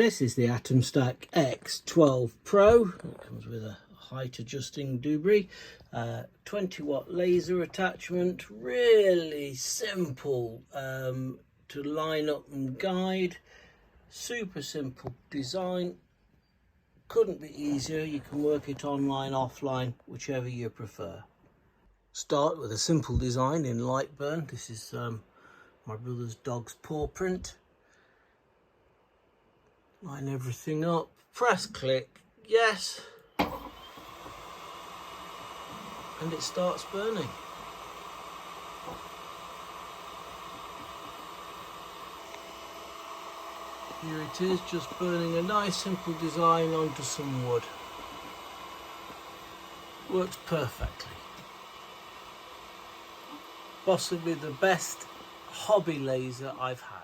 This is the Atomstack X12 Pro. It comes with a height adjusting doobry, 20 watt laser attachment, really simple to line up and guide, super simple design, couldn't be easier. You can work it online, offline, whichever you prefer. Start with a simple design in Lightburn. This is my brother's dog's paw print. Line everything up, press click, yes, and it starts burning. Here it is, just burning a nice simple design onto some wood. Works perfectly. Possibly the best hobby laser I've had.